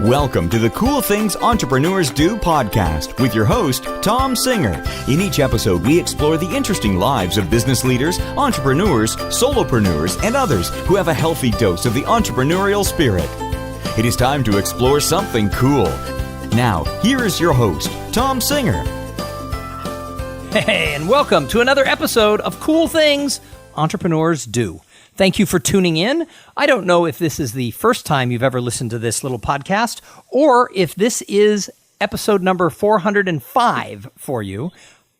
Welcome to the Cool Things Entrepreneurs Do podcast with your host, Tom Singer. In each episode, we explore the interesting lives of business leaders, entrepreneurs, solopreneurs, and others who have a healthy dose of the entrepreneurial spirit. It is time to explore something cool. Now, here is your host, Tom Singer. Hey, and welcome to another episode of Cool Things Entrepreneurs Do. Thank you for tuning in. I don't know if this is the first time you've ever listened to this little podcast or if this is episode number 405 for you.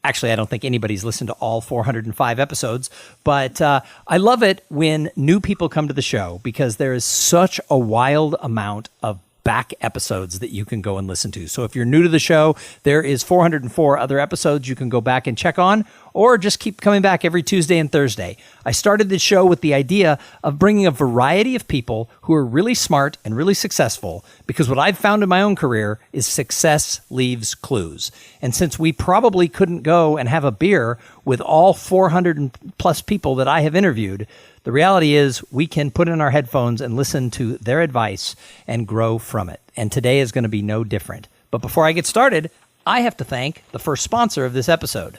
Actually, I don't think anybody's listened to all 405 episodes, but I love it when new people come to the show because there is such a wild amount of back episodes that you can go and listen to. So if you're new to the show, there is 404 other episodes you can go back and check on, or just keep coming back every Tuesday and Thursday. I started this show with the idea of bringing a variety of people who are really smart and really successful, because what I've found in my own career is success leaves clues. And since we probably couldn't go and have a beer with all 400 plus people that I have interviewed, the reality is we can put in our headphones and listen to their advice and grow from it. And today is going to be no different. But before I get started, I have to thank the first sponsor of this episode.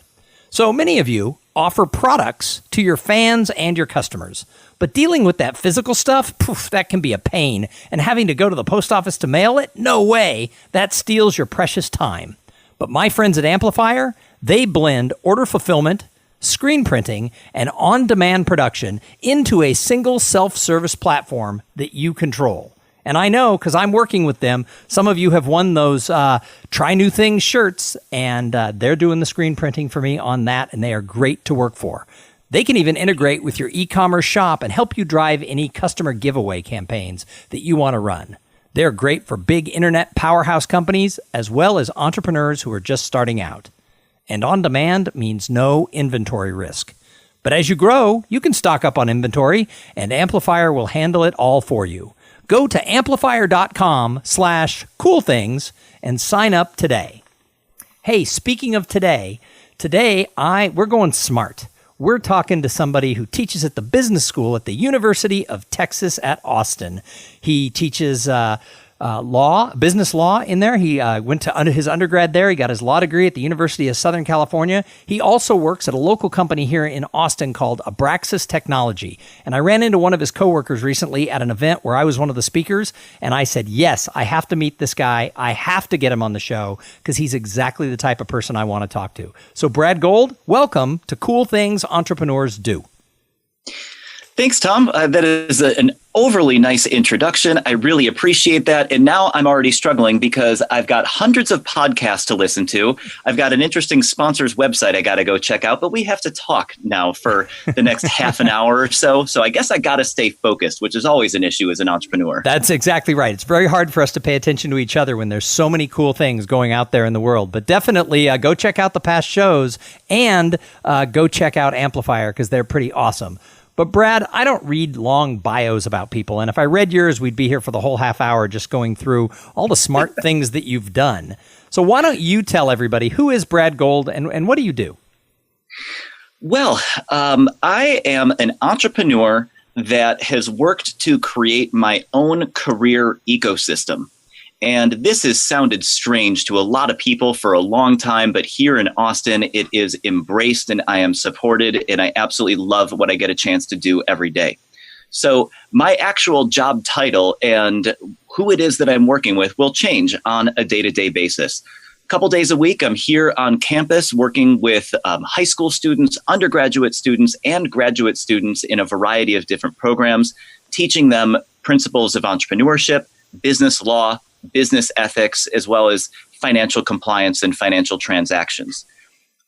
So many of you offer products to your fans and your customers, but dealing with that physical stuff, that can be a pain. And having to go to the post office to mail it? No way. That steals your precious time. But my friends at Amplifier, they blend order fulfillment, screen printing, and on-demand production into a single self-service platform that you control. And I know, because I'm working with them, some of you have won those Try New Things shirts, and they're doing the screen printing for me on that, and they are great to work for. They can even integrate with your e-commerce shop and help you drive any customer giveaway campaigns that you want to run. They're great for big internet powerhouse companies, as well as entrepreneurs who are just starting out. And on-demand means no inventory risk. But as you grow, you can stock up on inventory, and Amplifier will handle it all for you. Go to amplifier.com/coolthings and sign up today. Hey, speaking of today we're going smart. We're talking to somebody who teaches at the business school at the University of Texas at Austin. He teaches business law in there. He went to his undergrad there. He got his law degree at the University of Southern California. He also works at a local company here in Austin called Abraxas Technology. And I ran into one of his coworkers recently at an event where I was one of the speakers. And I said, yes, I have to meet this guy. I have to get him on the show because he's exactly the type of person I want to talk to. So Brad Gold, welcome to Cool Things Entrepreneurs Do. Thanks, Tom. That is an overly nice introduction. I really appreciate that. And now I'm already struggling because I've got hundreds of podcasts to listen to. I've got an interesting sponsor's website I got to go check out, but we have to talk now for the next half an hour or so. So I guess I got to stay focused, which is always an issue as an entrepreneur. That's exactly right. It's very hard for us to pay attention to each other when there's so many cool things going out there in the world. But definitely go check out the past shows and go check out Amplifier because they're pretty awesome. But Brad, I don't read long bios about people. And if I read yours, we'd be here for the whole half hour just going through all the smart things that you've done. So why don't you tell everybody, who is Brad Gold and what do you do? Well, I am an entrepreneur that has worked to create my own career ecosystem. And this has sounded strange to a lot of people for a long time, but here in Austin, it is embraced and I am supported and I absolutely love what I get a chance to do every day. So my actual job title and who it is that I'm working with will change on a day-to-day basis. A couple days a week, I'm here on campus working with high school students, undergraduate students, and graduate students in a variety of different programs, teaching them principles of entrepreneurship, business law, business ethics, as well as financial compliance and financial transactions.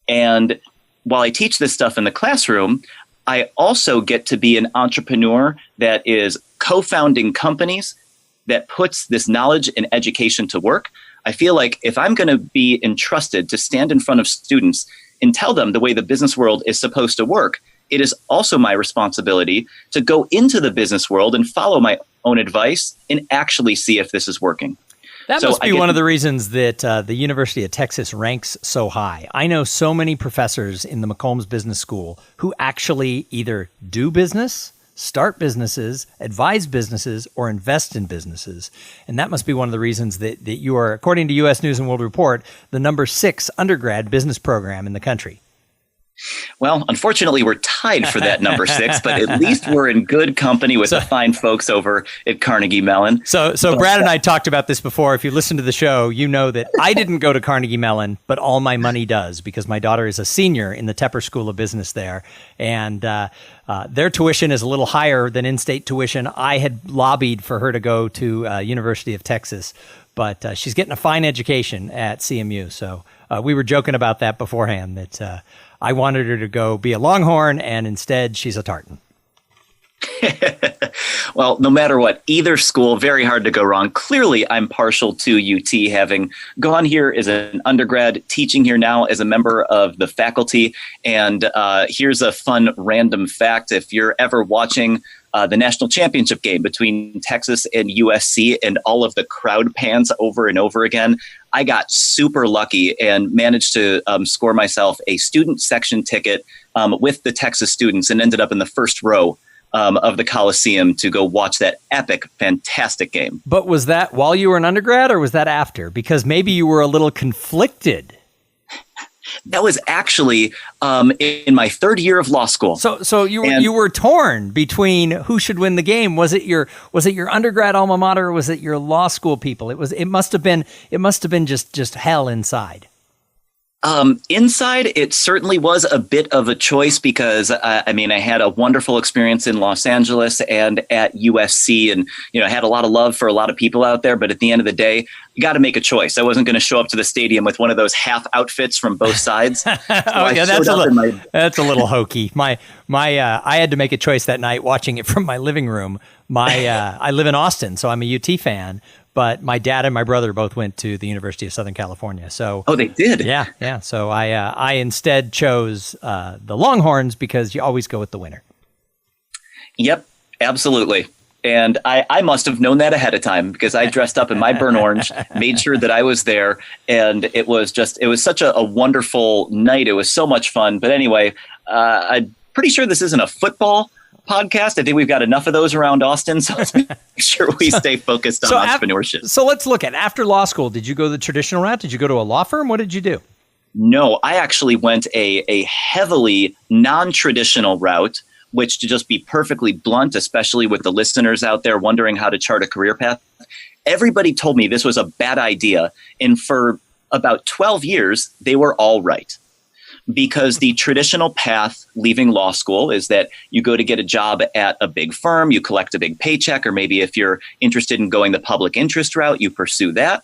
And while I teach this stuff in the classroom, I also get to be an entrepreneur that is co-founding companies that puts this knowledge and education to work. I feel like if I'm going to be entrusted to stand in front of students and tell them the way the business world is supposed to work, it is also my responsibility to go into the business world and follow my own advice and actually see if this is working. That must be one of the reasons that the University of Texas ranks so high. I know so many professors in the McCombs Business School who actually either do business, start businesses, advise businesses, or invest in businesses. And that must be one of the reasons that you are, according to U.S. News and World Report, the number 6 undergrad business program in the country. Well, unfortunately, we're tied for that number 6, but at least we're in good company with the fine folks over at Carnegie Mellon. So Brad and I talked about this before. If you listen to the show, you know that I didn't go to Carnegie Mellon, but all my money does, because my daughter is a senior in the Tepper School of Business there. And their tuition is a little higher than in-state tuition. I had lobbied for her to go to University of Texas, but she's getting a fine education at CMU. So we were joking about that beforehand, that I wanted her to go be a Longhorn, and instead she's a Tartan. Well, no matter what, either school, very hard to go wrong. Clearly, I'm partial to UT, having gone here as an undergrad, teaching here now as a member of the faculty. And here's a fun random fact. If you're ever watching the national championship game between Texas and USC and all of the crowd pans over and over again, I got super lucky and managed to score myself a student section ticket with the Texas students, and ended up in the first row of the Coliseum to go watch that epic, fantastic game. But was that while you were an undergrad, or was that after? Because maybe you were a little conflicted. That was actually in my third year of law school. So you were torn between who should win the game. Was it your undergrad alma mater, or was it your law school people? It must have been just hell inside. Inside, it certainly was a bit of a choice, because I had a wonderful experience in Los Angeles and at USC, and I had a lot of love for a lot of people out there. But at the end of the day, you got to make a choice. I wasn't going to show up to the stadium with one of those half outfits from both sides. That's a little hokey. I had to make a choice that night watching it from my living room. I live in Austin, so I'm a UT fan. But my dad and my brother both went to the University of Southern California. So they did? Yeah. So I instead chose the Longhorns, because you always go with the winner. Yep, absolutely. And I must have known that ahead of time, because I dressed up in my burnt orange, made sure that I was there. And it was such a wonderful night. It was so much fun. But anyway, I'm pretty sure this isn't a football podcast. I think we've got enough of those around Austin, so let's make sure we stay focused on entrepreneurship. So let's look at, after law school, did you go the traditional route? Did you go to a law firm? What did you do? No, I actually went a heavily non-traditional route, which, to just be perfectly blunt, especially with the listeners out there wondering how to chart a career path, everybody told me this was a bad idea. And for about 12 years, they were all right. Because the traditional path leaving law school is that you go to get a job at a big firm, you collect a big paycheck, or maybe if you're interested in going the public interest route, you pursue that.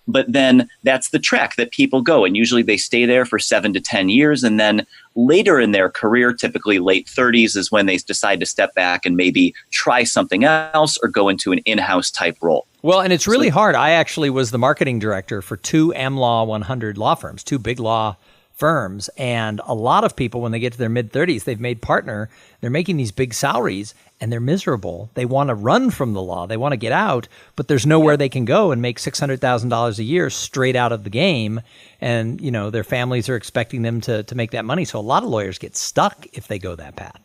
But then that's the track that people go, and usually they stay there for 7 to 10 years. And then later in their career, typically late 30s, is when they decide to step back and maybe try something else or go into an in-house type role. Well, and it's really hard. I actually was the marketing director for 2 AmLaw 100 law firms, 2 big law firms. And a lot of people, when they get to their mid-30s, they've made partner, they're making these big salaries, and they're miserable. They want to run from the law. They want to get out, but there's nowhere they can go and make $600,000 a year straight out of the game. And, their families are expecting them to make that money. So a lot of lawyers get stuck if they go that path.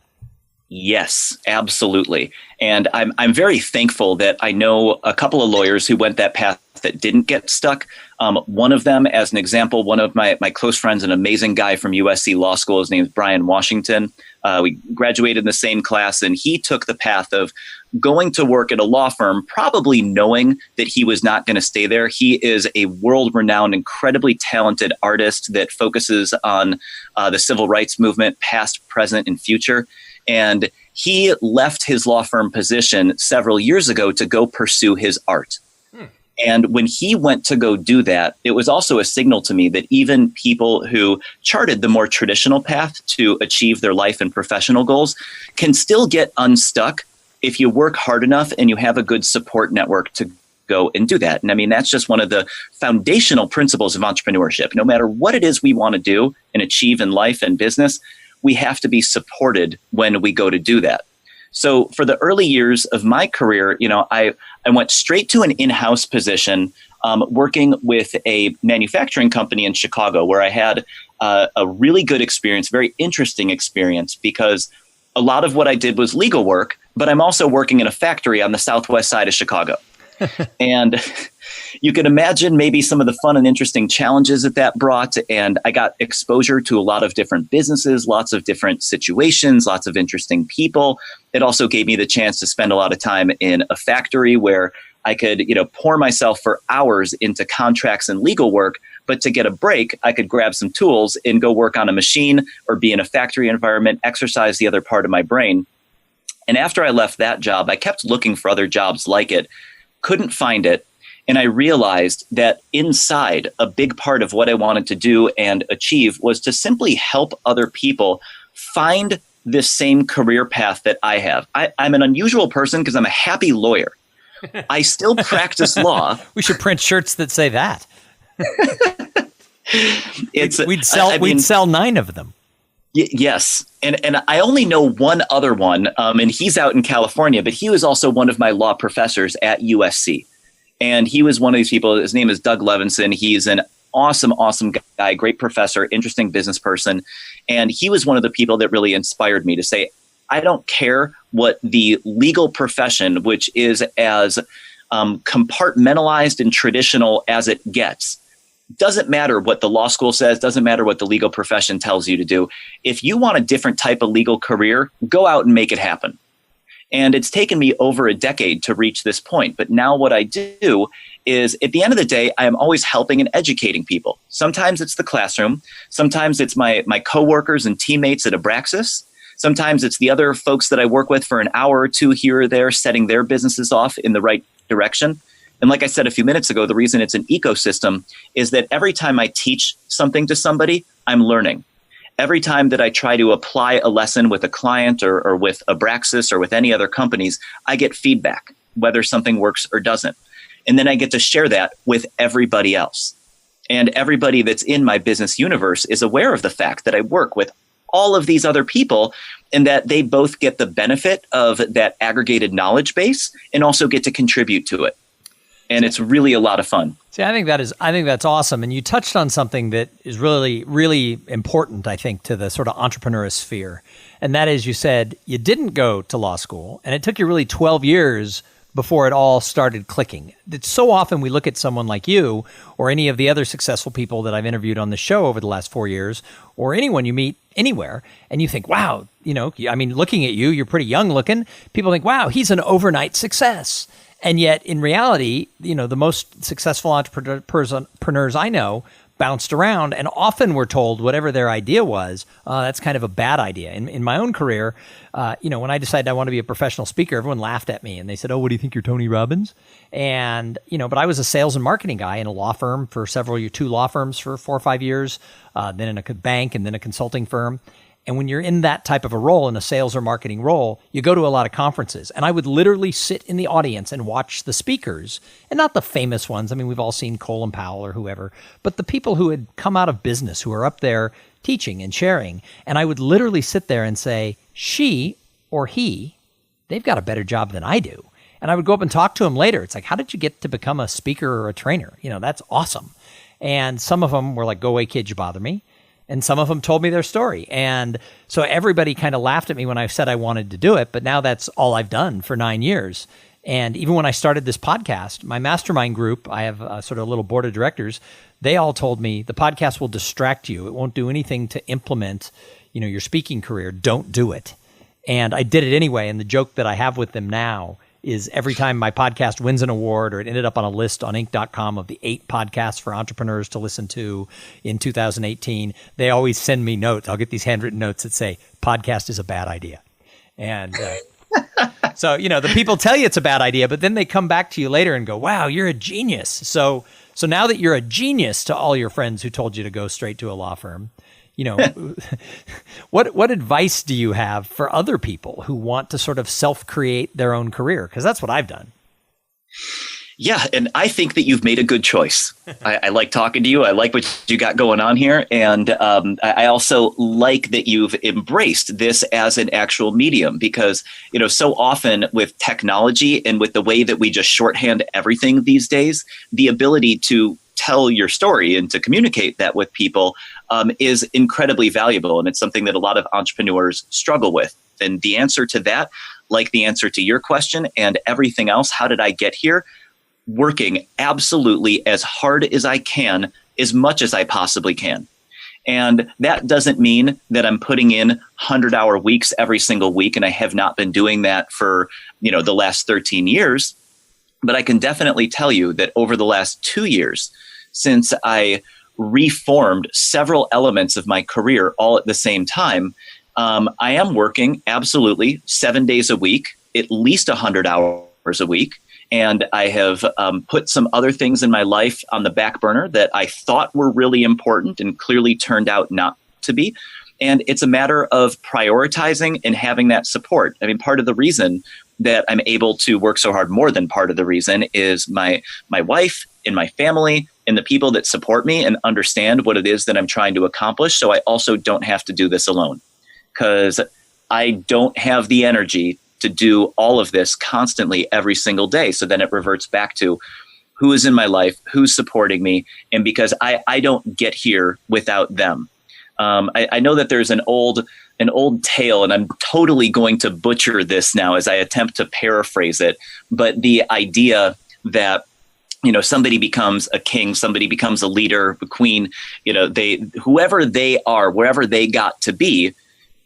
Yes, absolutely. And I'm very thankful that I know a couple of lawyers who went that path that didn't get stuck. One of them, as an example, one of my close friends, an amazing guy from USC Law School, his name is Brian Washington. We graduated in the same class, and he took the path of going to work at a law firm, probably knowing that he was not going to stay there. He is a world-renowned, incredibly talented artist that focuses on the civil rights movement, past, present, and future. And he left his law firm position several years ago to go pursue his art. And when he went to go do that, it was also a signal to me that even people who charted the more traditional path to achieve their life and professional goals can still get unstuck if you work hard enough and you have a good support network to go and do that. And that's just one of the foundational principles of entrepreneurship. No matter what it is we want to do and achieve in life and business, we have to be supported when we go to do that. So for the early years of my career, I went straight to an in-house position working with a manufacturing company in Chicago, where I had a really good experience, very interesting experience, because A lot of what I did was legal work, but I'm also working in a factory on the southwest side of Chicago. And you can imagine maybe some of the fun and interesting challenges that brought. And I got exposure to a lot of different businesses, lots of different situations, lots of interesting people. It also gave me the chance to spend a lot of time in a factory where I could, pour myself for hours into contracts and legal work. But to get a break, I could grab some tools and go work on a machine or be in a factory environment, exercise the other part of my brain. And after I left that job, I kept looking for other jobs like it. Couldn't find it. And I realized that inside, a big part of what I wanted to do and achieve was to simply help other people find this same career path that I have. I'm an unusual person because I'm a happy lawyer. I still practice law. We should print shirts that say that. We'd sell 9 of them. Yes. And I only know one other one, and he's out in California, but he was also one of my law professors at USC. And he was one of these people. His name is Doug Levinson. He's an awesome guy, great professor, interesting business person. And he was one of the people that really inspired me to say, I don't care what the legal profession, which is as compartmentalized and traditional as it gets, doesn't matter what the law school says, doesn't matter what the legal profession tells you to do. If you want a different type of legal career, go out and make it happen. And it's taken me over a decade to reach this point. But now what I do is, at the end of the day, I am always helping and educating people. Sometimes it's the classroom. Sometimes it's my coworkers and teammates at Abraxas. Sometimes it's the other folks that I work with for an hour or two here or there, setting their businesses off in the right direction. And like I said a few minutes ago, the reason it's an ecosystem is that every time I teach something to somebody, I'm learning. Every time that I try to apply a lesson with a client or with Abraxas or with any other companies, I get feedback, whether something works or doesn't. And then I get to share that with everybody else. And everybody that's in my business universe is aware of the fact that I work with all of these other people and that they both get the benefit of that aggregated knowledge base and also get to contribute to it. And it's really a lot of fun. See, I think that's awesome. And you touched on something that is really, really important, I think, to the sort of entrepreneur sphere. And that is, you said you didn't go to law school, and it took you really 12 years before it all started clicking. It's so often we look at someone like you or any of the other successful people that I've interviewed on the show over the last 4 years, or anyone you meet anywhere, and you think, wow, looking at you, you're pretty young looking. People think, wow, he's an overnight success. And yet, in reality, the most successful entrepreneurs I know bounced around, and often were told whatever their idea was, that's kind of a bad idea. In my own career, when I decided I want to be a professional speaker, everyone laughed at me and they said, "Oh, what do you think, you're Tony Robbins?" And but I was a sales and marketing guy in a law firm for 2 law firms for 4 or 5 years, then in a bank and then a consulting firm. And when you're in that type of a role, in a sales or marketing role, you go to a lot of conferences. And I would literally sit in the audience and watch the speakers, and not the famous ones. I mean, we've all seen Colin Powell or whoever, but the people who had come out of business, who are up there teaching and sharing. And I would literally sit there and say, she or he, they've got a better job than I do. And I would go up and talk to them later. It's like, how did you get to become a speaker or a trainer? That's awesome. And some of them were like, go away, kid, you bother me. And some of them told me their story. And so everybody kind of laughed at me when I said I wanted to do it, but now that's all I've done for 9 years. And even when I started this podcast, my mastermind group, I have sort of a little board of directors, they all told me the podcast will distract you. It won't do anything to implement, your speaking career. Don't do it. And I did it anyway. And the joke that I have with them now is every time my podcast wins an award, or it ended up on a list on Inc.com of the 8 podcasts for entrepreneurs to listen to in 2018, they always send me notes. I'll get these handwritten notes that say, podcast is a bad idea. And so, the people tell you it's a bad idea, but then they come back to you later and go, wow, you're a genius. So now that you're a genius to all your friends who told you to go straight to a law firm, what advice do you have for other people who want to sort of self-create their own career? Because that's what I've done. Yeah, and I think that you've made a good choice. I like talking to you. I like what you got going on here. And I also like that you've embraced this as an actual medium because, so often with technology and with the way that we just shorthand everything these days, the ability to tell your story and to communicate that with people is incredibly valuable. And it's something that a lot of entrepreneurs struggle with. And the answer to that, like the answer to your question and everything else, how did I get here? Working absolutely as hard as I can, as much as I possibly can. And that doesn't mean that I'm putting in 100-hour weeks every single week, and I have not been doing that for, the last 13 years. But I can definitely tell you that over the last 2 years, since I reformed several elements of my career all at the same time, I am working absolutely 7 days a week, at least 100 hours a week. And I have put some other things in my life on the back burner that I thought were really important and clearly turned out not to be. And it's a matter of prioritizing and having that support. I mean, part of the reason that I'm able to work so hard, more than part of the reason, is my wife and my family and the people that support me and understand what it is that I'm trying to accomplish. So I also don't have to do this alone, because I don't have the energy to do all of this constantly every single day. So then it reverts back to who is in my life, who's supporting me, and because I don't get here without them. I know that there's an old tale, and I'm totally going to butcher this now as I attempt to paraphrase it, but the idea that somebody becomes a king, somebody becomes a leader, a queen, whoever they are, wherever they got to be,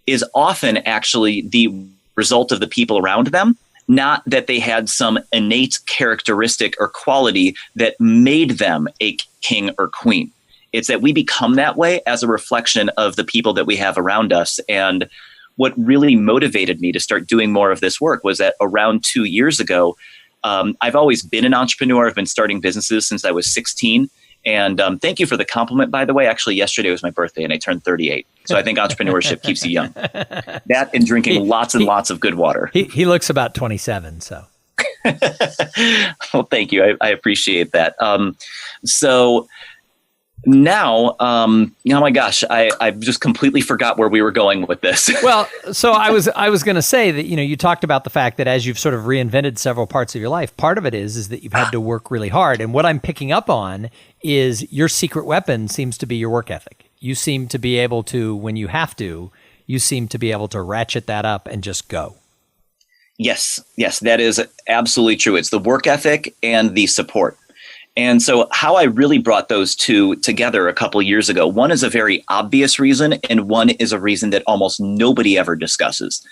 is often actually the result of the people around them, not that they had some innate characteristic or quality that made them a king or queen. It's that we become that way as a reflection of the people that we have around us. And what really motivated me to start doing more of this work was that around 2 years ago, I've always been an entrepreneur. I've been starting businesses since I was 16. And thank you for the compliment, by the way. Actually, yesterday was my birthday and I turned 38. So I think entrepreneurship keeps you young. That and drinking lots and lots of good water. He looks about 27, so. Well, thank you. I appreciate that. So now, oh my gosh, I just completely forgot where we were going with this. Well, so I was going to say that, you talked about the fact that as you've sort of reinvented several parts of your life, part of it is that you've had to work really hard. And what I'm picking up on is your secret weapon seems to be your work ethic. You seem to be able to, when you have to, you seem to be able to ratchet that up and just go. Yes, that is absolutely true. It's the work ethic and the support. And so how I really brought those two together a couple of years ago, one is a very obvious reason, and one is a reason that almost nobody ever discusses.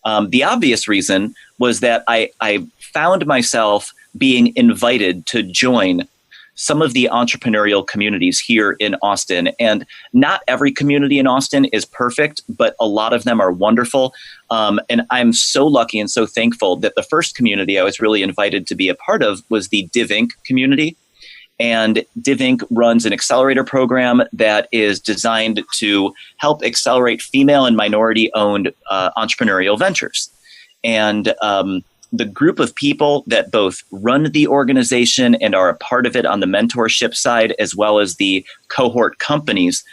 The obvious reason was that I found myself being invited to join some of the entrepreneurial communities here in Austin. And not every community in Austin is perfect, but a lot of them are wonderful. And I'm so lucky and so thankful that the first community I was really invited to be a part of was the DivInc community. And DivInc runs an accelerator program that is designed to help accelerate female and minority-owned entrepreneurial ventures. And the group of people that both run the organization and are a part of it on the mentorship side, as well as the cohort companies,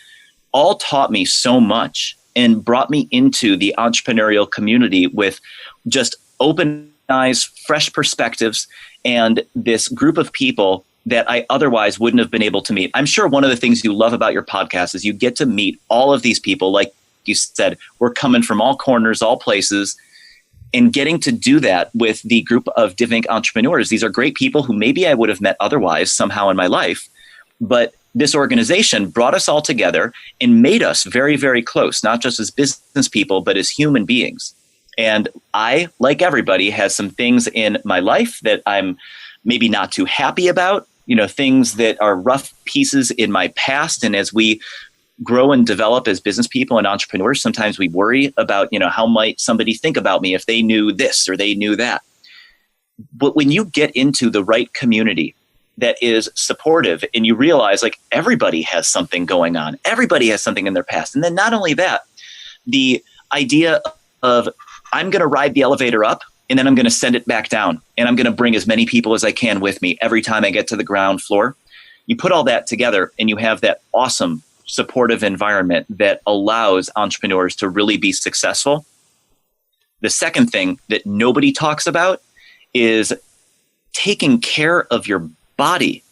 all taught me so much and brought me into the entrepreneurial community with just open eyes, fresh perspectives, and this group of people that I otherwise wouldn't have been able to meet. I'm sure one of the things you love about your podcast is you get to meet all of these people. Like you said, we're coming from all corners, all places, and getting to do that with the group of DivInc entrepreneurs. These are great people who maybe I would have met otherwise somehow in my life, but this organization brought us all together and made us very, very close, not just as business people, but as human beings. And I, like everybody, has some things in my life that I'm maybe not too happy about, things that are rough pieces in my past. And as we grow and develop as business people and entrepreneurs, sometimes we worry about, how might somebody think about me if they knew this or they knew that. But when you get into the right community that is supportive and you realize like everybody has something going on, everybody has something in their past. And then not only that, the idea of I'm going to ride the elevator up and then I'm going to send it back down and I'm going to bring as many people as I can with me every time I get to the ground floor. You put all that together and you have that awesome supportive environment that allows entrepreneurs to really be successful. The second thing that nobody talks about is taking care of your body,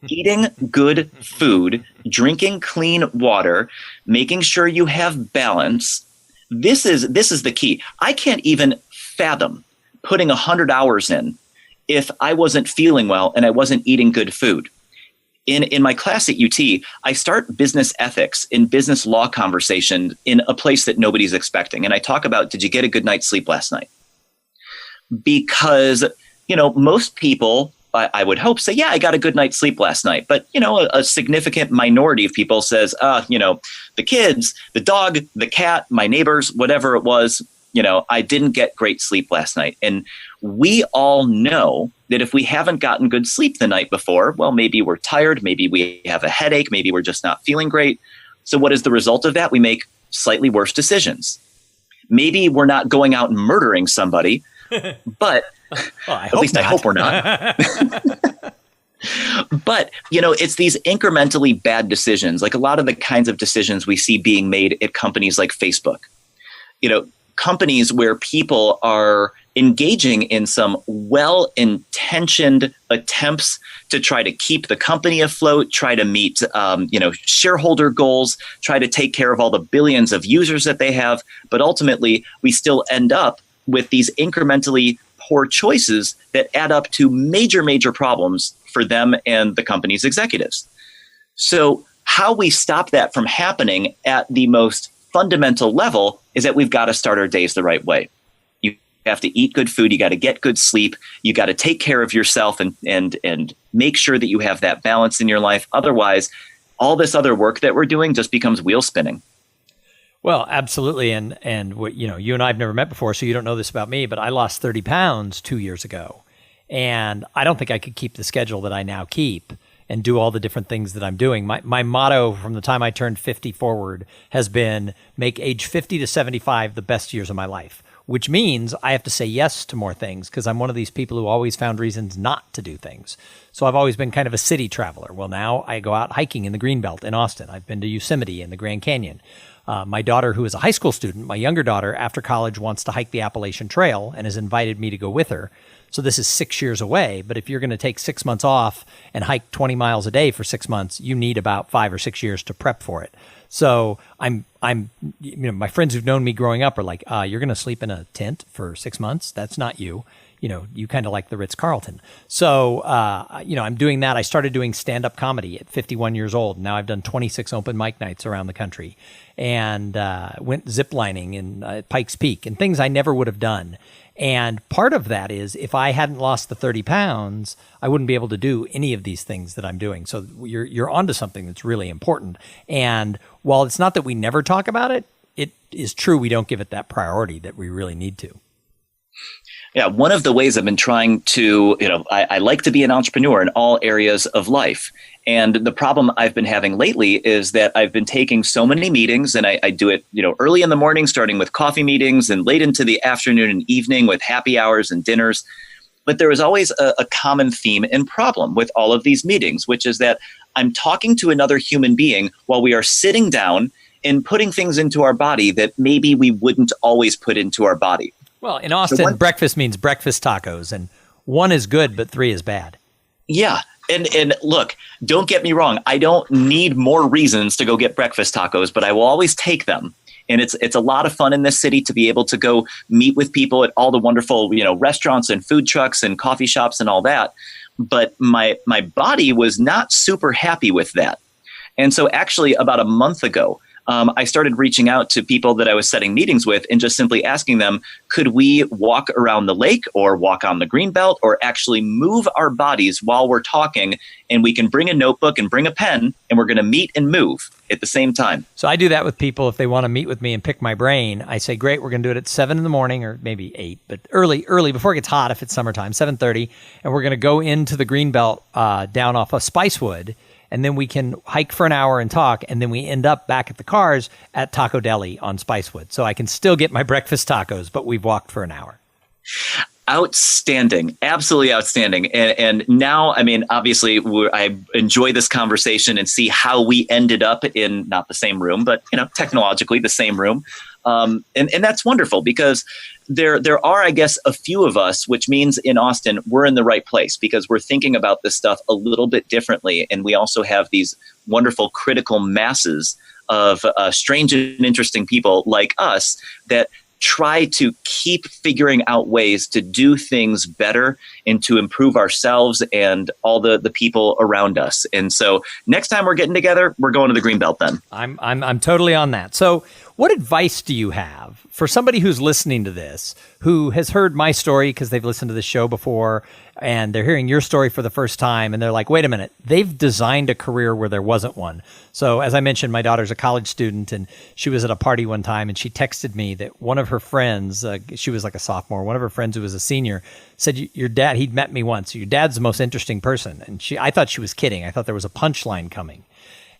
eating good food, drinking clean water, making sure you have balance. This is the key. I can't even fathom putting 100 hours in if I wasn't feeling well and I wasn't eating good food. In my class at UT, I start business ethics in business law conversation in a place that nobody's expecting. And I talk about, did you get a good night's sleep last night? Because, most people, I would hope, say, yeah, I got a good night's sleep last night. But, a significant minority of people says, the kids, the dog, the cat, my neighbors, whatever it was, I didn't get great sleep last night. And we all know that if we haven't gotten good sleep the night before, well, maybe we're tired, maybe we have a headache, maybe we're just not feeling great. So what is the result of that? We make slightly worse decisions. Maybe we're not going out and murdering somebody, but I hope we're not. But, it's these incrementally bad decisions, like a lot of the kinds of decisions we see being made at companies like Facebook. Companies where people are engaging in some well-intentioned attempts to try to keep the company afloat, try to meet, shareholder goals, try to take care of all the billions of users that they have. But ultimately, we still end up with these incrementally poor choices that add up to major, major problems for them and the company's executives. So how we stop that from happening at the most fundamental level is that we've got to start our days the right way. You have to eat good food. You got to get good sleep. You got to take care of yourself and make sure that you have that balance in your life. Otherwise, all this other work that we're doing just becomes wheel spinning. Well, absolutely. And what, you and I have never met before, so you don't know this about me, but I lost 30 pounds 2 years ago. And I don't think I could keep the schedule that I now keep and do all the different things that I'm doing. My motto from the time I turned 50 forward has been make age 50 to 75 the best years of my life, which means I have to say yes to more things because I'm one of these people who always found reasons not to do things. So I've always been kind of a city traveler. Well, now I go out hiking in the Greenbelt in Austin. I've been to Yosemite and the Grand Canyon. My daughter, who is a high school student, my younger daughter, after college wants to hike the Appalachian Trail and has invited me to go with her. So this is 6 years away, but if you're going to take 6 months off and hike 20 miles a day for 6 months, you need about 5 or 6 years to prep for it. So I'm, my friends who've known me growing up are like, you're going to sleep in a tent for 6 months? That's not you. You kind of like the Ritz-Carlton. So, I'm doing that. I started doing stand-up comedy at 51 years old. Now I've done 26 open mic nights around the country and went ziplining in Pikes Peak and things I never would have done. And part of that is if I hadn't lost the 30 pounds, I wouldn't be able to do any of these things that I'm doing. So you're onto something that's really important. And while it's not that we never talk about it, it is true we don't give it that priority that we really need to. Yeah, one of the ways I've been trying to, I like to be an entrepreneur in all areas of life. And the problem I've been having lately is that I've been taking so many meetings and I do it, early in the morning, starting with coffee meetings and late into the afternoon and evening with happy hours and dinners. But there is always a common theme and problem with all of these meetings, which is that I'm talking to another human being while we are sitting down and putting things into our body that maybe we wouldn't always put into our body. Well, in Austin, breakfast means breakfast tacos, and 1 is good, but 3 is bad. Yeah. And look, don't get me wrong. I don't need more reasons to go get breakfast tacos, but I will always take them. And it's a lot of fun in this city to be able to go meet with people at all the wonderful, restaurants and food trucks and coffee shops and all that. But my body was not super happy with that. And so actually about a month ago, I started reaching out to people that I was setting meetings with and just simply asking them, could we walk around the lake or walk on the greenbelt or actually move our bodies while we're talking, and we can bring a notebook and bring a pen and we're going to meet and move at the same time. So I do that with people if they want to meet with me and pick my brain. I say, great, we're going to do it at 7 in the morning or maybe 8, but early before it gets hot if it's summertime, 7:30, and we're going to go into the greenbelt down off of Spicewood. And then we can hike for an hour and talk, and then we end up back at the cars at Taco Deli on Spicewood. So I can still get my breakfast tacos, but we've walked for an hour. Outstanding. Absolutely outstanding. And now, obviously, I enjoy this conversation and see how we ended up in not the same room, but, technologically the same room. And that's wonderful because there are, I guess, a few of us, which means in Austin, we're in the right place because we're thinking about this stuff a little bit differently. And we also have these wonderful critical masses of strange and interesting people like us that try to keep figuring out ways to do things better and to improve ourselves and all the people around us. And so next time we're getting together, we're going to the Greenbelt then. I'm totally on that. So what advice do you have for somebody who's listening to this, who has heard my story because they've listened to the show before and they're hearing your story for the first time and they're like, wait a minute, they've designed a career where there wasn't one. So as I mentioned, my daughter's a college student and she was at a party one time and she texted me that one of her friends, she was like a sophomore, one of her friends who was a senior said, your dad, he'd met me once, your dad's the most interesting person. And I thought she was kidding. I thought there was a punchline coming.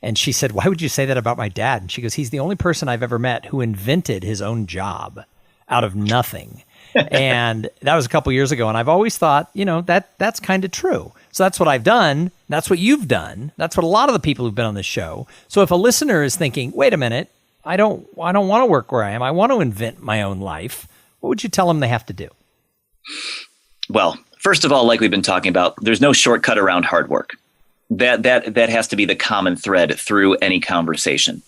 And she said, why would you say that about my dad? And she goes, he's the only person I've ever met who invented his own job out of nothing. And that was a couple years ago. And I've always thought, that's kind of true. So that's what I've done. That's what you've done. That's what a lot of the people who've been on this show. So if a listener is thinking, wait a minute, I don't want to work where I am. I want to invent my own life. What would you tell them they have to do? Well, first of all, like we've been talking about, there's no shortcut around hard work. That has to be the common thread through any conversation.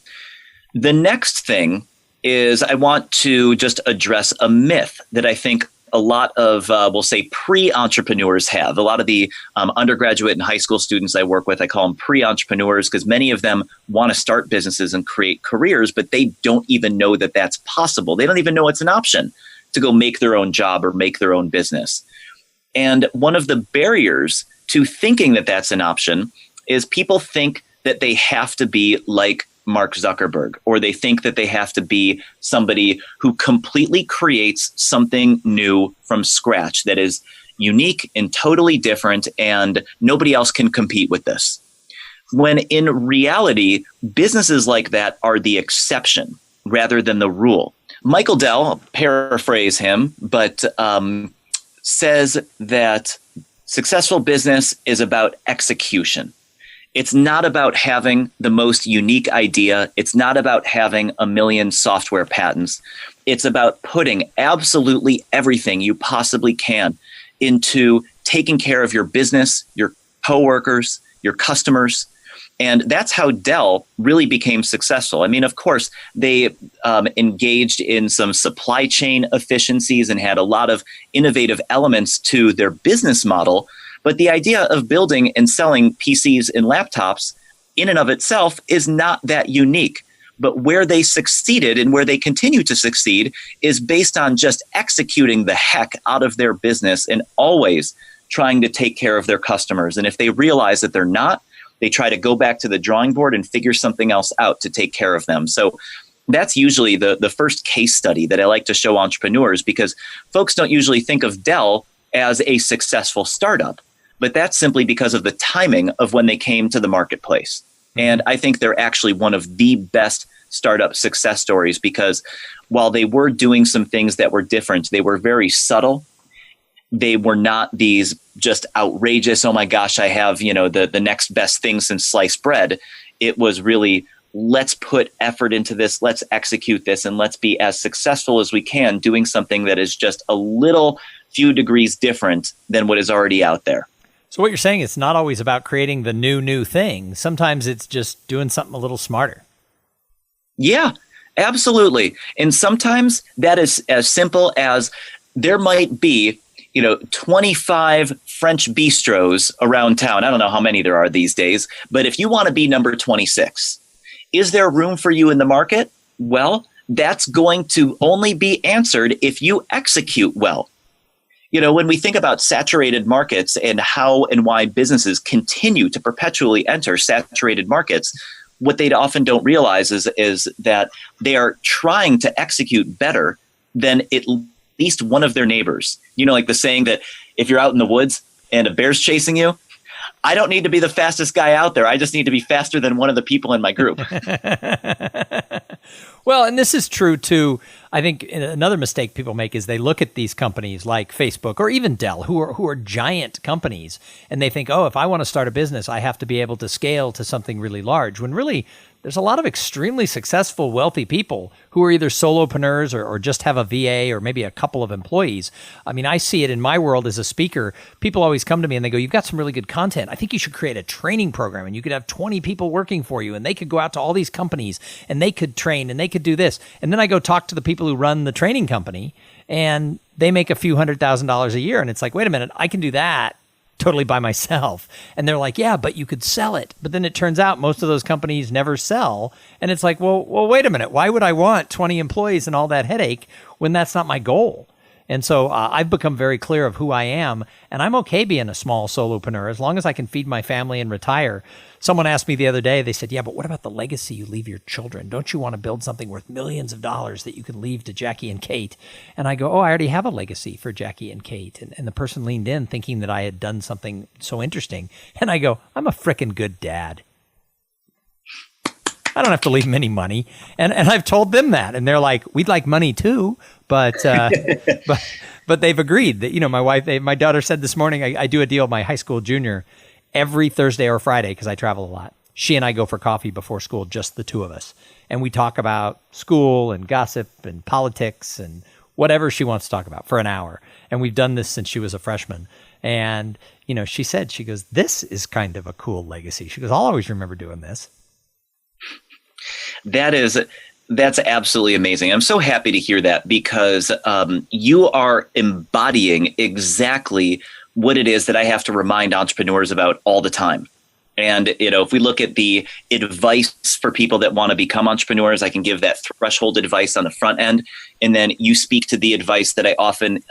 The next thing is I want to just address a myth that I think a lot of, we'll say, pre-entrepreneurs have. A lot of the undergraduate and high school students I work with, I call them pre-entrepreneurs because many of them want to start businesses and create careers, but they don't even know that that's possible. They don't even know it's an option to go make their own job or make their own business. And one of the barriers to thinking that that's an option is people think that they have to be like Mark Zuckerberg, or they think that they have to be somebody who completely creates something new from scratch that is unique and totally different, and nobody else can compete with this. When in reality, businesses like that are the exception rather than the rule. Michael Dell, I'll paraphrase him, but says that successful business is about execution. It's not about having the most unique idea. It's not about having a million software patents. It's about putting absolutely everything you possibly can into taking care of your business, your coworkers, your customers. And that's how Dell really became successful. I mean, of course, they engaged in some supply chain efficiencies and had a lot of innovative elements to their business model. But the idea of building and selling PCs and laptops in and of itself is not that unique. But where they succeeded and where they continue to succeed is based on just executing the heck out of their business and always trying to take care of their customers. And if they realize that they're not, they try to go back to the drawing board and figure something else out to take care of them. So that's usually the first case study that I like to show entrepreneurs, because folks don't usually think of Dell as a successful startup, but that's simply because of the timing of when they came to the marketplace. And I think they're actually one of the best startup success stories, because while they were doing some things that were different, they were very subtle. They were not these just outrageous, oh my gosh, I have, the next best thing since sliced bread. It was really, let's put effort into this, let's execute this, and let's be as successful as we can doing something that is just a little few degrees different than what is already out there. So what you're saying is it's not always about creating the new thing. Sometimes it's just doing something a little smarter. Yeah, absolutely. And sometimes that is as simple as there might be 25 French bistros around town. I don't know how many there are these days, but if you want to be number 26, is there room for you in the market? Well, that's going to only be answered if you execute well. When we think about saturated markets and how and why businesses continue to perpetually enter saturated markets, what they often don't realize is that they are trying to execute better than at least one of their neighbors. Like the saying that if you're out in the woods and a bear's chasing you, I don't need to be the fastest guy out there. I just need to be faster than one of the people in my group. Well, and this is true too. I think another mistake people make is they look at these companies like Facebook or even Dell, who are giant companies, and they think, oh, if I want to start a business, I have to be able to scale to something really large, when really there's a lot of extremely successful, wealthy people who are either solopreneurs or just have a VA or maybe a couple of employees. I mean, I see it in my world as a speaker. People always come to me and they go, you've got some really good content. I think you should create a training program and you could have 20 people working for you and they could go out to all these companies and they could train and they could do this. And then I go talk to the people who run the training company and they make a few $100,000 a year. And it's like, wait a minute, I can do that totally by myself. And they're like, yeah, but you could sell it. But then it turns out most of those companies never sell. And it's like, well, wait a minute. Why would I want 20 employees and all that headache when that's not my goal? And so I've become very clear of who I am, and I'm okay being a small solopreneur as long as I can feed my family and retire. Someone asked me the other day, they said, yeah, but what about the legacy you leave your children? Don't you want to build something worth millions of dollars that you can leave to Jackie and Kate? And I go, I already have a legacy for Jackie and Kate. And the person leaned in thinking that I had done something so interesting. And I go, I'm a frickin' good dad. I don't have to leave them any money. And I've told them that. And they're like, we'd like money too. But they've agreed that, my daughter said this morning, I do a deal with my high school junior every Thursday or Friday because I travel a lot. She and I go for coffee before school, just the two of us. And we talk about school and gossip and politics and whatever she wants to talk about for an hour. And we've done this since she was a freshman. And, she goes, this is kind of a cool legacy. She goes, I'll always remember doing this. That's absolutely amazing. I'm so happy to hear that because you are embodying exactly what it is that I have to remind entrepreneurs about all the time. And, if we look at the advice for people that want to become entrepreneurs, I can give that threshold advice on the front end. And then you speak to the advice that I often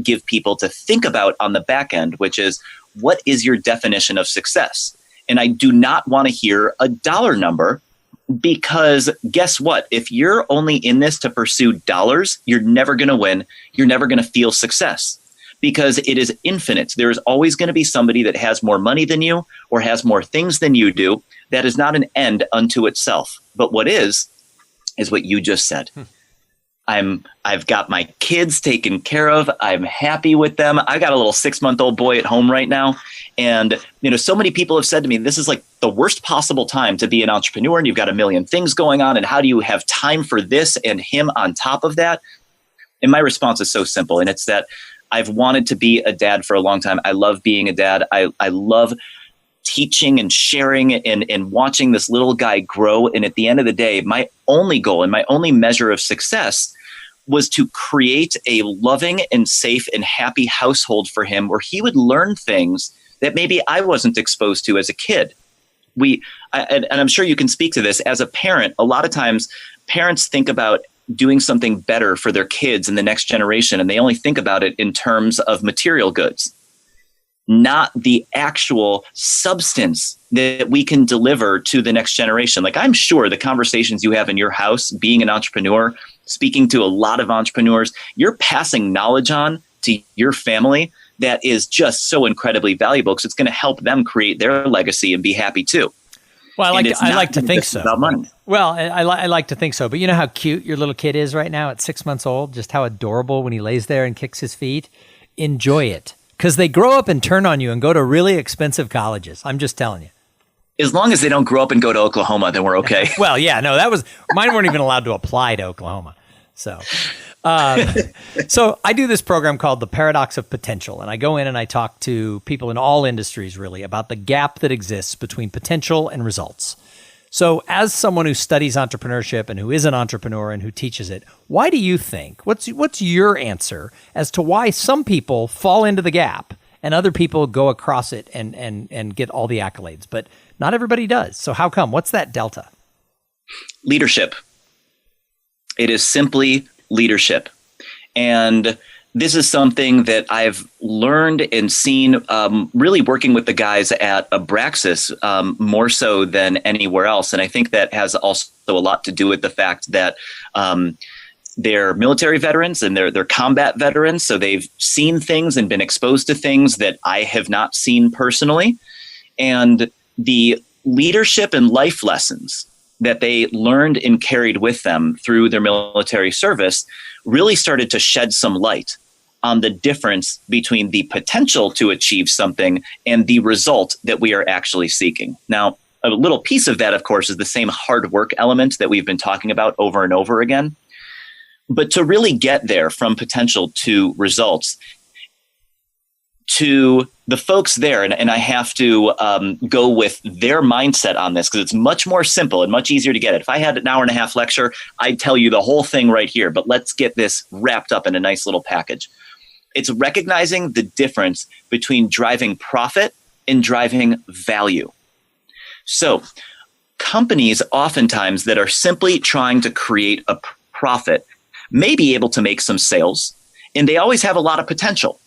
give people to think about on the back end, which is, what is your definition of success? And I do not want to hear a dollar number. Because guess what? If you're only in this to pursue dollars, you're never going to win. You're never going to feel success because it is infinite. There is always going to be somebody that has more money than you or has more things than you do. That is not an end unto itself. But what is what you just said. I've got my kids taken care of. I'm happy with them. I got a little 6-month-old boy at home right now. And, so many people have said to me, this is like the worst possible time to be an entrepreneur and you've got a million things going on. And how do you have time for this and him on top of that? And my response is so simple. And it's that I've wanted to be a dad for a long time. I love being a dad. I love teaching and sharing and watching this little guy grow. And at the end of the day, my only goal and my only measure of success was to create a loving and safe and happy household for him where he would learn things that maybe I wasn't exposed to as a kid. And I'm sure you can speak to this. As a parent, a lot of times parents think about doing something better for their kids in the next generation, and they only think about it in terms of material goods, not the actual substance that we can deliver to the next generation. Like, I'm sure the conversations you have in your house, being an entrepreneur, speaking to a lot of entrepreneurs, you're passing knowledge on to your family that is just so incredibly valuable because it's going to help them create their legacy and be happy too. Well, I like to think so. About money. Well, I like to think so. But you know how cute your little kid is right now at 6 months old? Just how adorable when he lays there and kicks his feet? Enjoy it. Because they grow up and turn on you and go to really expensive colleges. I'm just telling you. As long as they don't grow up and go to Oklahoma, then we're okay. Well, yeah, no, mine weren't even allowed to apply to Oklahoma. So I do this program called The Paradox of Potential, and I go in and I talk to people in all industries really about the gap that exists between potential and results. So as someone who studies entrepreneurship and who is an entrepreneur and who teaches it, why do you think, what's your answer as to why some people fall into the gap and other people go across it and get all the accolades, but not everybody does? So how come? What's that delta? Leadership. It is simply leadership. And this is something that I've learned and seen really working with the guys at Abraxas more so than anywhere else. And I think that has also a lot to do with the fact that they're military veterans and they're combat veterans. So they've seen things and been exposed to things that I have not seen personally. And the leadership and life lessons that they learned and carried with them through their military service really started to shed some light on the difference between the potential to achieve something and the result that we are actually seeking. Now, a little piece of that, of course, is the same hard work element that we've been talking about over and over again. But to really get there from potential to results, to the folks there, and I have to go with their mindset on this because it's much more simple and much easier to get it. If I had an hour and a half lecture, I'd tell you the whole thing right here, but let's get this wrapped up in a nice little package. It's recognizing the difference between driving profit and driving value. So companies oftentimes that are simply trying to create a profit may be able to make some sales, and they always have a lot of potential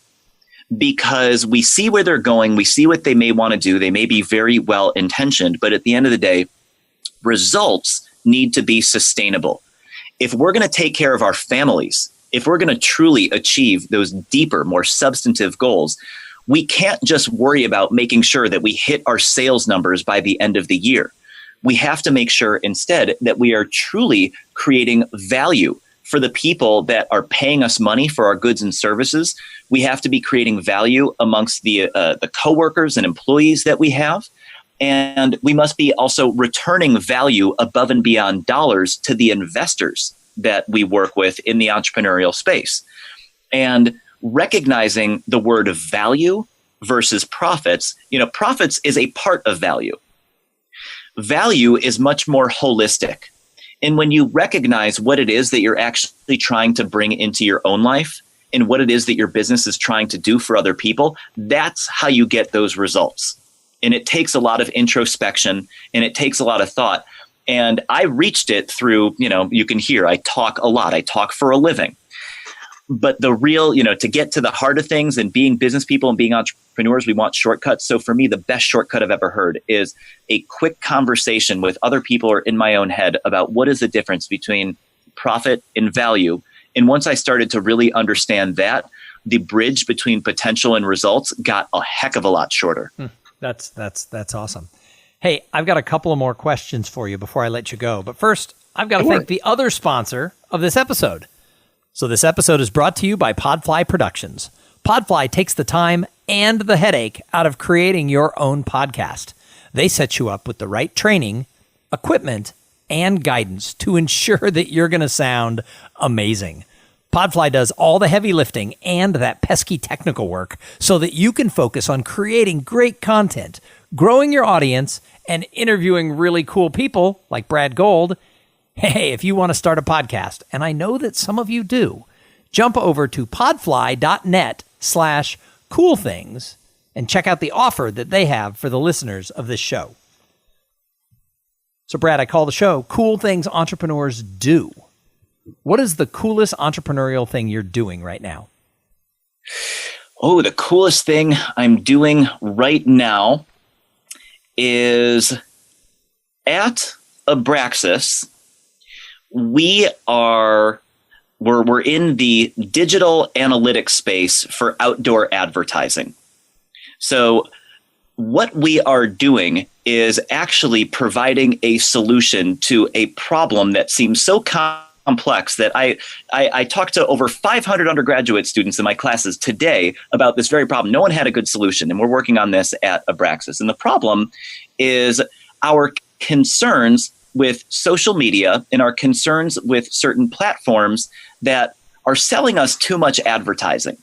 because we see where they're going. We see what they may want to do. They may be very well intentioned, but at the end of the day, results need to be sustainable. If we're going to take care of our families, if we're going to truly achieve those deeper, more substantive goals, we can't just worry about making sure that we hit our sales numbers by the end of the year. We have to make sure instead that we are truly creating value for the people that are paying us money for our goods and services. We have to be creating value amongst the coworkers and employees that we have. And we must be also returning value above and beyond dollars to the investors that we work with in the entrepreneurial space. And recognizing the word of value versus profits, profits is a part of value. Value is much more holistic. And when you recognize what it is that you're actually trying to bring into your own life and what it is that your business is trying to do for other people, that's how you get those results. And it takes a lot of introspection and it takes a lot of thought. And I reached it through, you can hear I talk a lot. I talk for a living. But the real, to get to the heart of things and being business people and being entrepreneurs, we want shortcuts. So for me, the best shortcut I've ever heard is a quick conversation with other people or in my own head about what is the difference between profit and value. And once I started to really understand that, the bridge between potential and results got a heck of a lot shorter. That's awesome. Hey, I've got a couple of more questions for you before I let you go. But first, I've got to thank the other sponsor of this episode. So this episode is brought to you by Podfly Productions. Podfly takes the time and the headache out of creating your own podcast. They set you up with the right training, equipment, and guidance to ensure that you're going to sound amazing. Podfly does all the heavy lifting and that pesky technical work so that you can focus on creating great content, growing your audience, and interviewing really cool people like Brad Gold. Hey, if you want to start a podcast, and I know that some of you do, jump over to podfly.net/coolthings and check out the offer that they have for the listeners of this show. So, Brad, I call the show Cool Things Entrepreneurs Do. What is the coolest entrepreneurial thing you're doing right now? Oh, the coolest thing I'm doing right now is at Abraxas. We're in the digital analytics space for outdoor advertising. So what we are doing is actually providing a solution to a problem that seems so complex that I talked to over 500 undergraduate students in my classes today about this very problem. No one had a good solution, and we're working on this at Abraxas. And the problem is our concerns with social media and our concerns with certain platforms that are selling us too much advertising.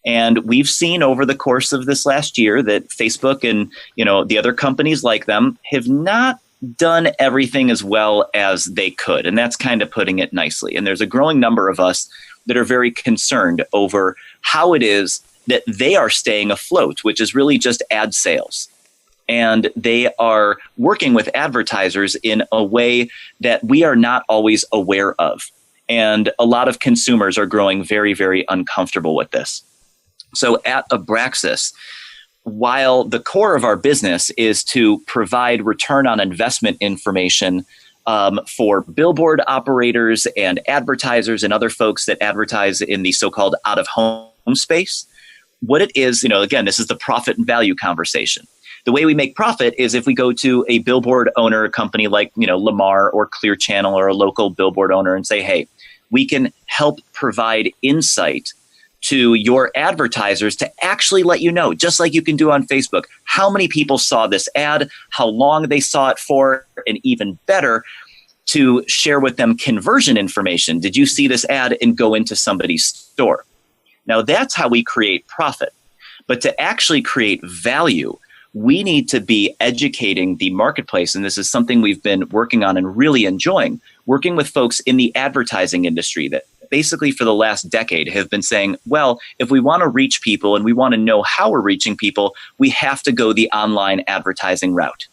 And we've seen over the course of this last year that Facebook and the other companies like them have not done everything as well as they could. And that's kind of putting it nicely. And there's a growing number of us that are very concerned over how it is that they are staying afloat, which is really just ad sales. And they are working with advertisers in a way that we are not always aware of. And a lot of consumers are growing very, very uncomfortable with this. So at Abraxas, while the core of our business is to provide return on investment information for billboard operators and advertisers and other folks that advertise in the so-called out-of-home space, what it is, again, this is the profit and value conversation. The way we make profit is if we go to a billboard owner, a company like, Lamar or Clear Channel or a local billboard owner and say, hey, we can help provide insight to your advertisers to actually let you know, just like you can do on Facebook, how many people saw this ad, how long they saw it for, and even better, to share with them conversion information. Did you see this ad and go into somebody's store? Now, that's how we create profit. But to actually create value, we need to be educating the marketplace. And this is something we've been working on and really enjoying, working with folks in the advertising industry that basically for the last decade have been saying, well, if we want to reach people and we want to know how we're reaching people, we have to go the online advertising route.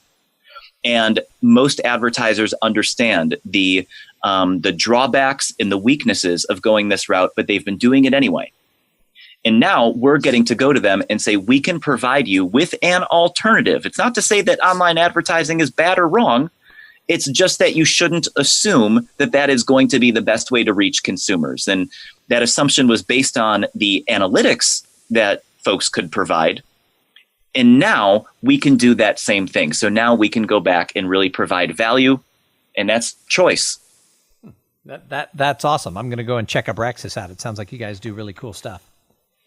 And most advertisers understand the drawbacks and the weaknesses of going this route, but they've been doing it anyway. And now we're getting to go to them and say, we can provide you with an alternative. It's not to say that online advertising is bad or wrong. It's just that you shouldn't assume that that is going to be the best way to reach consumers. And that assumption was based on the analytics that folks could provide. And now we can do that same thing. So now we can go back and really provide value, and that's choice. That's awesome. I'm going to go and check Abraxas out. It sounds like you guys do really cool stuff.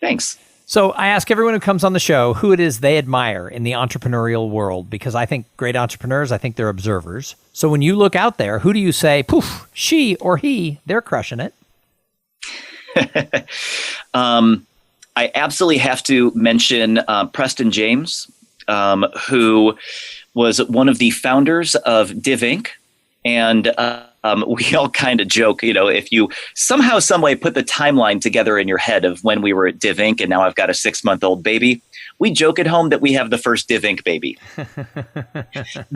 Thanks. So I ask everyone who comes on the show who it is they admire in the entrepreneurial world, because I think great entrepreneurs, I think they're observers. So when you look out there, who do you say, poof, she or he, they're crushing it? I absolutely have to mention Preston James, who was one of the founders of DivInc. And we all kind of joke, if you somehow, some way put the timeline together in your head of when we were at DivInc and now I've got a 6-month-old baby, we joke at home that we have the first DivInc baby.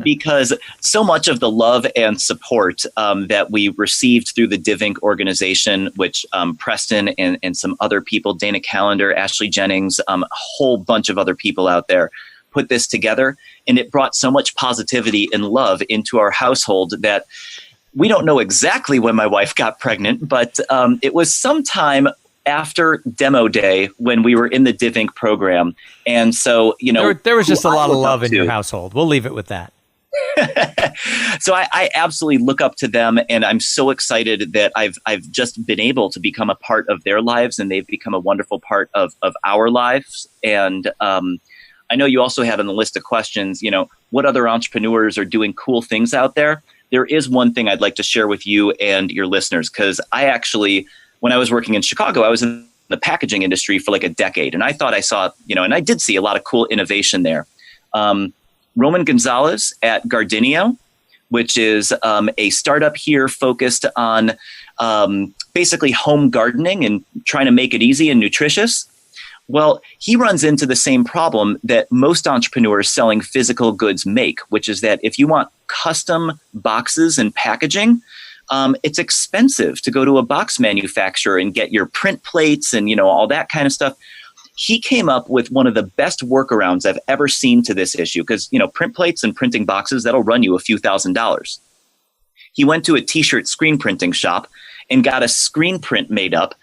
Because so much of the love and support that we received through the DivInc organization, which Preston and some other people, Dana Callender, Ashley Jennings, a whole bunch of other people out there, put this together. And it brought so much positivity and love into our household that we don't know exactly when my wife got pregnant, but it was sometime after demo day when we were in the DivInc program. And so, there was just a lot of love in your household. We'll leave it with that. So I absolutely look up to them, and I'm so excited that I've just been able to become a part of their lives, and they've become a wonderful part of our lives. And I know you also have on the list of questions, what other entrepreneurs are doing cool things out there? There is one thing I'd like to share with you and your listeners, because I actually, when I was working in Chicago, I was in the packaging industry for like a decade. And I thought I saw, and I did see a lot of cool innovation there. Roman Gonzalez at Gardinio, which is a startup here focused on basically home gardening and trying to make it easy and nutritious. Well, he runs into the same problem that most entrepreneurs selling physical goods make, which is that if you want custom boxes and packaging, it's expensive to go to a box manufacturer and get your print plates and, all that kind of stuff. He came up with one of the best workarounds I've ever seen to this issue because, print plates and printing boxes, that'll run you a few $1,000s. He went to a t-shirt screen printing shop and got a screen print made up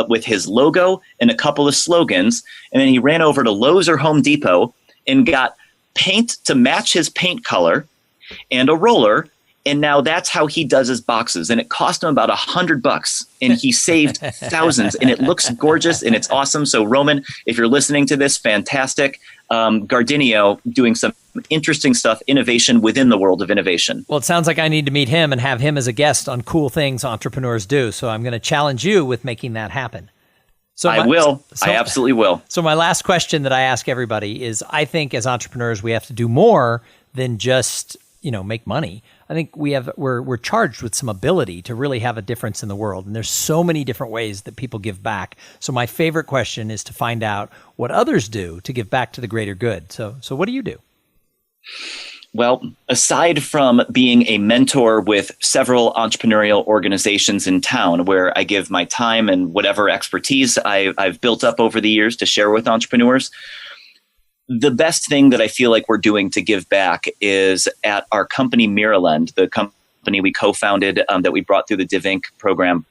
with his logo and a couple of slogans. And then he ran over to Lowe's or Home Depot and got paint to match his paint color and a roller. And now that's how he does his boxes. And it cost him about $100 and he saved thousands, and it looks gorgeous and it's awesome. So Roman, if you're listening to this, fantastic. Gardinio doing some interesting stuff, innovation within the world of innovation. Well, it sounds like I need to meet him and have him as a guest on Cool Things Entrepreneurs Do. So I'm going to challenge you with making that happen. So I will. I absolutely will. So my last question that I ask everybody is, I think as entrepreneurs, we have to do more than just, make money. I think we're charged with some ability to really have a difference in the world. And there's so many different ways that people give back. So my favorite question is to find out what others do to give back to the greater good. So what do you do? Well, aside from being a mentor with several entrepreneurial organizations in town where I give my time and whatever expertise I've built up over the years to share with entrepreneurs, the best thing that I feel like we're doing to give back is at our company MiraLend, the company we co-founded that we brought through the DivInc program.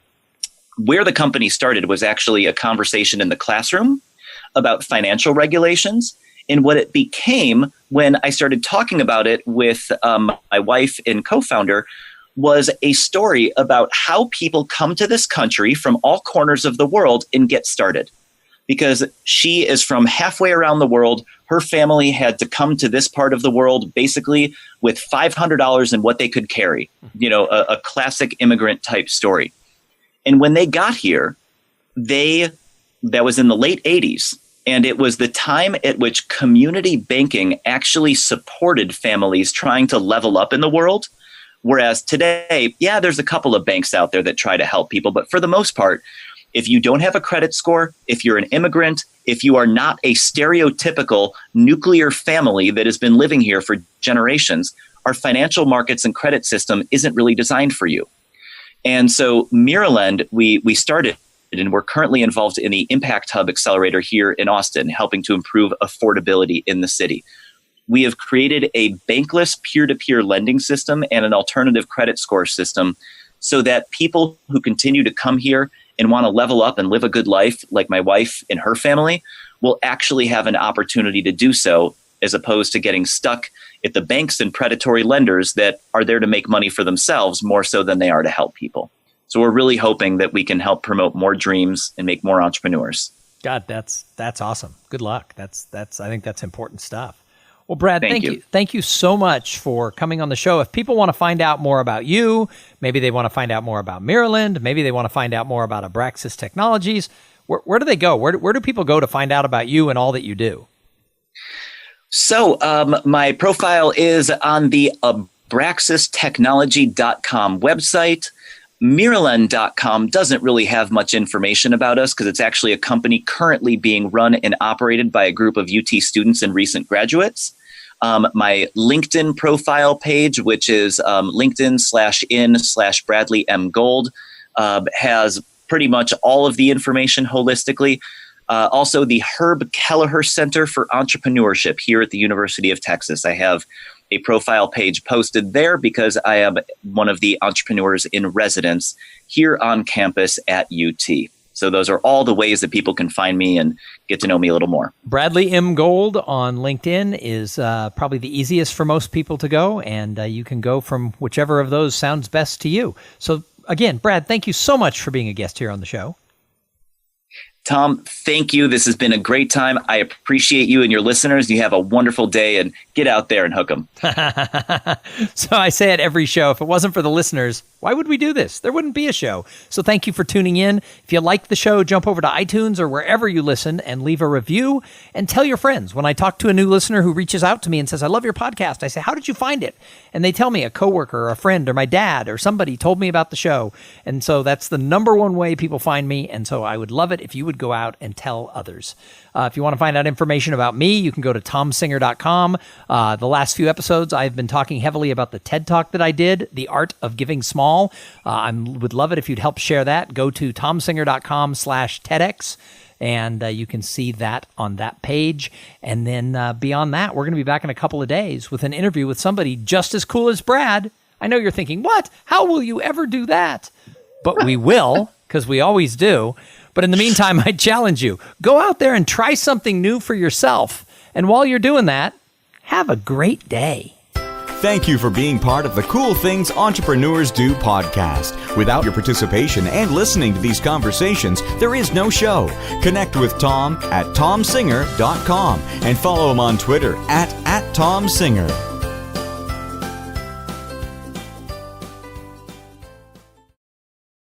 Where the company started was actually a conversation in the classroom about financial regulations. And what it became when I started talking about it with my wife and co-founder was a story about how people come to this country from all corners of the world and get started. because she is from halfway around the world. Her family had to come to this part of the world basically with $500 in what they could carry, a classic immigrant type story. And when they got here, that was in the late 80s. And it was the time at which community banking actually supported families trying to level up in the world. Whereas today, there's a couple of banks out there that try to help people. But for the most part, if you don't have a credit score, if you're an immigrant, if you are not a stereotypical nuclear family that has been living here for generations, our financial markets and credit system isn't really designed for you. And so MiraLend, we started, and we're currently involved in the Impact Hub Accelerator here in Austin, helping to improve affordability in the city. We have created a bankless peer-to-peer lending system and an alternative credit score system so that people who continue to come here and want to level up and live a good life, like my wife and her family, will actually have an opportunity to do so, as opposed to getting stuck at the banks and predatory lenders that are there to make money for themselves more so than they are to help people. So we're really hoping that we can help promote more dreams and make more entrepreneurs. God, that's awesome. Good luck. I think that's important stuff. Well, Brad, thank you. Thank you so much for coming on the show. If people want to find out more about you, maybe they want to find out more about MiraLend, maybe they want to find out more about Abraxas Technologies, where do they go? Where do people go to find out about you and all that you do? So my profile is on the abraxastechnology.com website. MiraLend.com doesn't really have much information about us because it's actually a company currently being run and operated by a group of UT students and recent graduates. My LinkedIn profile page, which is LinkedIn/in/Bradley M. Gold, has pretty much all of the information holistically. Also, the Herb Kelleher Center for Entrepreneurship here at the University of Texas. I have a profile page posted there because I am one of the entrepreneurs in residence here on campus at UT. So those are all the ways that people can find me and get to know me a little more. Bradley M. Gold on LinkedIn is probably the easiest for most people to go, and you can go from whichever of those sounds best to you. So again, Brad, thank you so much for being a guest here on the show. Tom, thank you. This has been a great time. I appreciate you and your listeners. You have a wonderful day, and get out there and hook them. So I say at every show, if it wasn't for the listeners, why would we do this? There wouldn't be a show. So thank you for tuning in. If you like the show, jump over to iTunes or wherever you listen and leave a review and tell your friends. When I talk to a new listener who reaches out to me and says, I love your podcast, I say, how did you find it? And they tell me a coworker or a friend or my dad or somebody told me about the show. And so that's the number one way people find me. And so I would love it if you would go out and tell others. If you want to find out information about me, you can go to tomsinger.com. The last few episodes, I've been talking heavily about the TED Talk that I did, The Art of Giving Small. I would love it if you'd help share that. Go to tomsinger.com/Tedx, and you can see that on that page. And then beyond that, we're going to be back in a couple of days with an interview with somebody just as cool as Brad. I know you're thinking, what? How will you ever do that? But we will, because we always do. But in the meantime, I challenge you, go out there and try something new for yourself. And while you're doing that, have a great day. Thank you for being part of the Cool Things Entrepreneurs Do podcast. Without your participation and listening to these conversations, there is no show. Connect with Tom at tomsinger.com and follow him on Twitter at tomsinger.